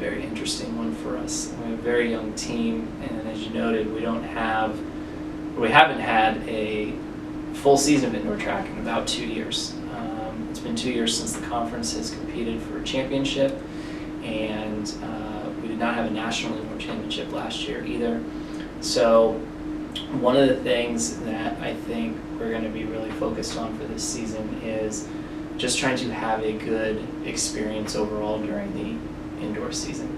very interesting one for us. We have a very young team, and as you noted, we haven't had a full season of indoor track in about 2 years. It's been 2 years since the conference has competed for a championship, and we did not have a national indoor championship last year either. So one of the things that I think we're going to be really focused on for this season is just trying to have a good experience overall during the indoor season.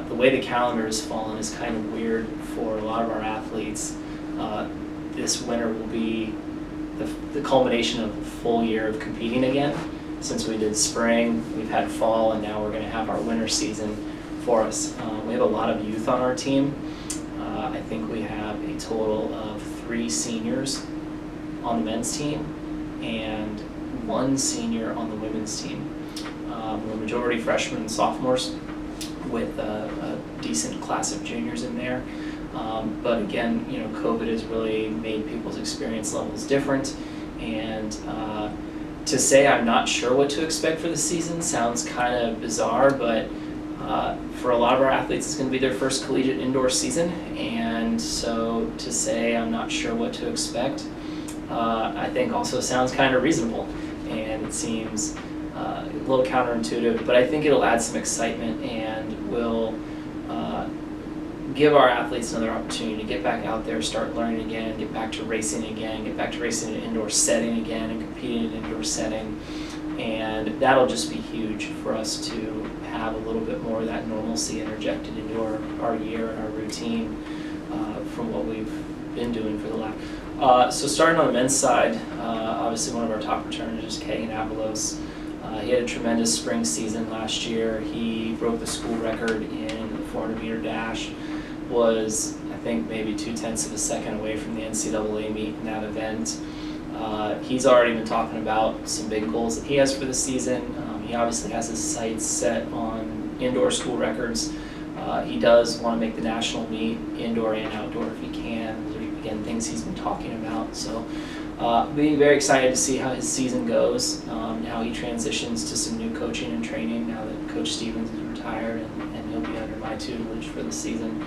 The way the calendar has fallen is kind of weird for a lot of our athletes. This winter will be the culmination of a full year of competing again. Since we did spring, we've had fall, and now we're going to have our winter season for us. We have a lot of youth on our team. I think we have a total of 3 seniors on the men's team and 1 senior on the women's team. We're majority freshmen and sophomores with a decent class of juniors in there. But again, COVID has really made people's experience levels different, and to say I'm not sure what to expect for the season sounds kind of bizarre, but for a lot of our athletes, it's going to be their first collegiate indoor season, and so to say I'm not sure what to expect, I think also sounds kind of reasonable, and it seems a little counterintuitive, but I think it'll add some excitement and will give our athletes another opportunity to get back out there, start learning again, get back to racing again, get back to racing in an indoor setting again and competing in an indoor setting. And that'll just be huge for us to have a little bit more of that normalcy interjected into our year and our routine from what we've been doing for the last. So starting on the men's side, obviously one of our top returners is Kenyan Alvarado. He had a tremendous spring season last year. He broke the school record in the 400-meter dash, was I think maybe 0.2 of a second away from the NCAA meet in that event. He's already been talking about some big goals that he has for the season. He obviously has his sights set on indoor school records. He does want to make the national meet, indoor and outdoor if he can. Those are, again, things he's been talking about. So being very excited to see how his season goes, how he transitions to some new coaching and training now that Coach Stevens is retired and he'll be under my tutelage for the season.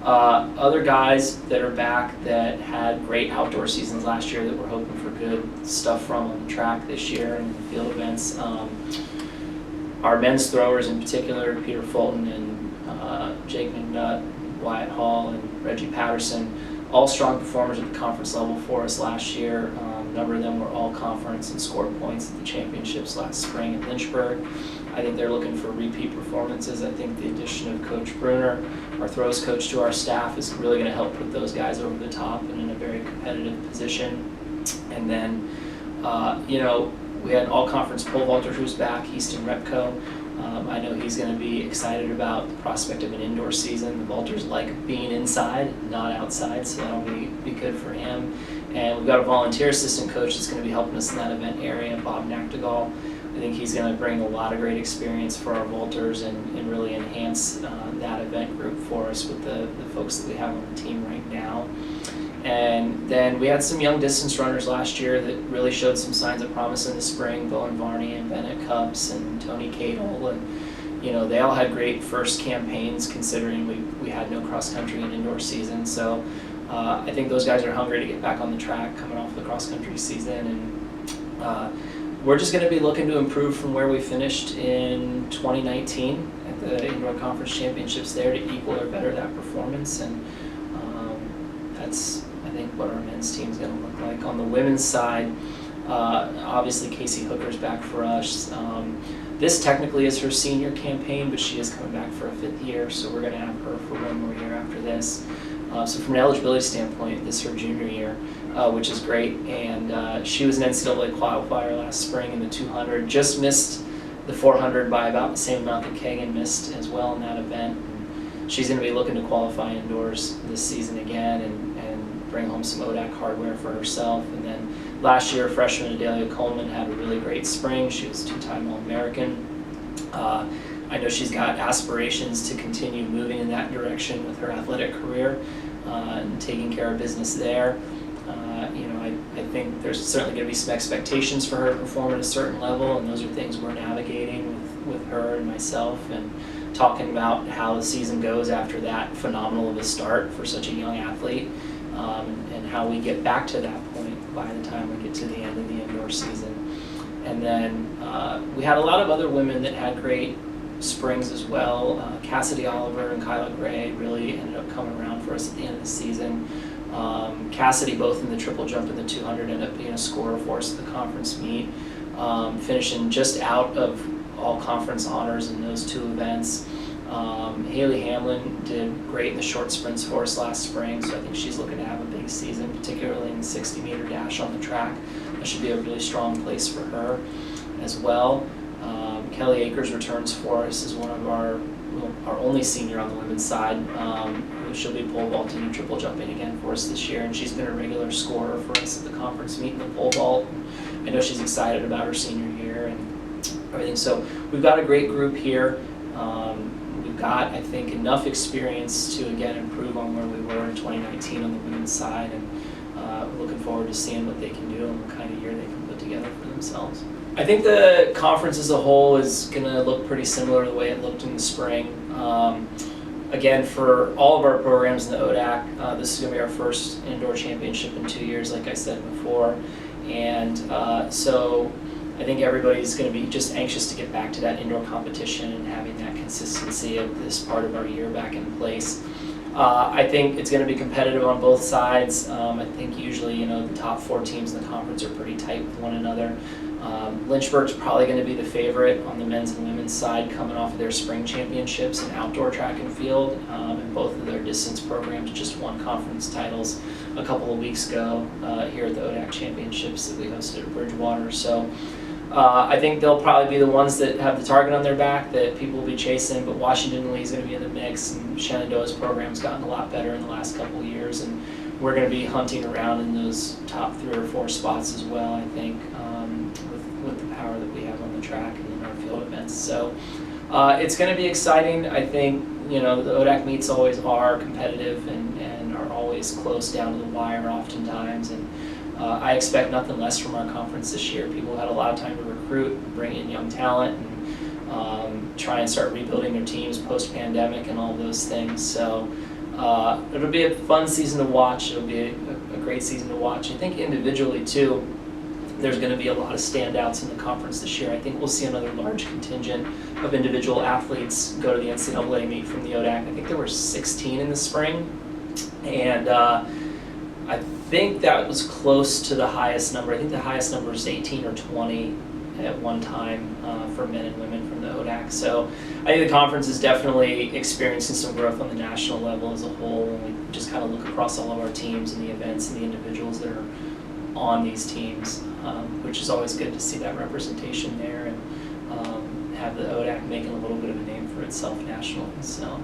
Other guys that are back that had great outdoor seasons last year that we're hoping for good stuff from on the track this year and the field events. Our men's throwers in particular, Peter Fulton and Jake McNutt, Wyatt Hall, and Reggie Patterson, all strong performers at the conference level for us last year. A number of them were all conference and scored points at the championships last spring in Lynchburg. I think they're looking for repeat performances. I think the addition of Coach Bruner, our throws coach, to our staff is really going to help put those guys over the top and in a very competitive position. And then, we had all-conference pole vaulter who's back, Easton Repko. I know he's going to be excited about the prospect of an indoor season. The vaulters like being inside, not outside, so that'll be good for him. And we've got a volunteer assistant coach that's going to be helping us in that event area, Bob Nachtigal. I think he's going to bring a lot of great experience for our vaulters and really enhance that event group for us with the folks that we have on the team right now. And then we had some young distance runners last year that really showed some signs of promise in the spring, Bowen Varney and Bennett Cups and Tony Cadle. And, they all had great first campaigns considering we had no cross-country and indoor season. So I think those guys are hungry to get back on the track coming off the cross-country season. And we're just going to be looking to improve from where we finished in 2019 at the Indoor Conference Championships there to equal or better that performance. And that's, I think, what our men's team is going to look like. On the women's side, obviously Casey Hooker's back for us. This technically is her senior campaign, but she is coming back for a 5th year, so we're going to have her for 1 more year after this. So from an eligibility standpoint, this is her junior year, which is great. And she was an NCAA qualifier last spring in the 200, just missed the 400 by about the same amount that Kagan missed as well in that event. And she's going to be looking to qualify indoors this season again and bring home some ODAC hardware for herself. And then last year, freshman Adelia Coleman had a really great spring. She was a 2-time All-American. I know she's got aspirations to continue moving in that direction with her athletic career and taking care of business there. I think there's certainly going to be some expectations for her to perform at a certain level, and those are things we're navigating with her and myself and talking about how the season goes after that phenomenal of a start for such a young athlete, and how we get back to that point by the time we get to the end of the indoor season. And then we had a lot of other women that had great springs as well. Cassidy Oliver and Kyla Gray really ended up coming around for us at the end of the season. Cassidy, both in the triple jump and the 200, ended up being a scorer for us at the conference meet, finishing just out of all conference honors in those two events. Haley Hamlin did great in the short sprints for us last spring, so I think she's looking to have a big season, particularly in the 60-meter dash on the track. That should be a really strong place for her as well. Kelly Akers returns for us as one of our only senior on the women's side. She'll be pole vaulting and triple jumping again for us this year, and she's been a regular scorer for us at the conference meet in the pole vault. I know she's excited about her senior year and everything. So we've got a great group here. We've got, I think, enough experience to again improve on where we were in 2019 on the women's side, and we're looking forward to seeing what they can do and what kind of year they can put together for themselves. I think the conference as a whole is going to look pretty similar to the way it looked in the spring. Again, for all of our programs in the ODAC, this is going to be our first indoor championship in 2 years, like I said before. And so I think everybody's going to be just anxious to get back to that indoor competition and having that consistency of this part of our year back in place. I think it's going to be competitive on both sides. I think usually, the top 4 teams in the conference are pretty tight with one another. Lynchburg's probably going to be the favorite on the men's and women's side, coming off of their spring championships in outdoor track and field, and both of their distance programs just won conference titles a couple of weeks ago here at the ODAC championships that we hosted at Bridgewater. So I think they'll probably be the ones that have the target on their back that people will be chasing, but Washington Lee is going to be in the mix, and Shenandoah's program's gotten a lot better in the last couple of years, and we're going to be hunting around in those top 3 or 4 spots as well, I think, with the power that we have on the track and in our field events. So it's going to be exciting. I think, the ODAC meets always are competitive and are always close down to the wire oftentimes, and I expect nothing less from our conference this year. People had a lot of time to recruit, bring in young talent, and try and start rebuilding their teams post-pandemic and all those things. So it'll be a fun season to watch. It'll be a great season to watch. I think individually, too, there's going to be a lot of standouts in the conference this year. I think we'll see another large contingent of individual athletes go to the NCAA meet from the ODAC. I think there were 16 in the spring, and I think that was close to the highest number. I think the highest number is 18 or 20 at one time for men and women from the ODAC. So I think the conference is definitely experiencing some growth on the national level as a whole. And we just kind of look across all of our teams and the events and the individuals that are on these teams, which is always good to see that representation there and have the ODAC making a little bit of a name for itself nationally. So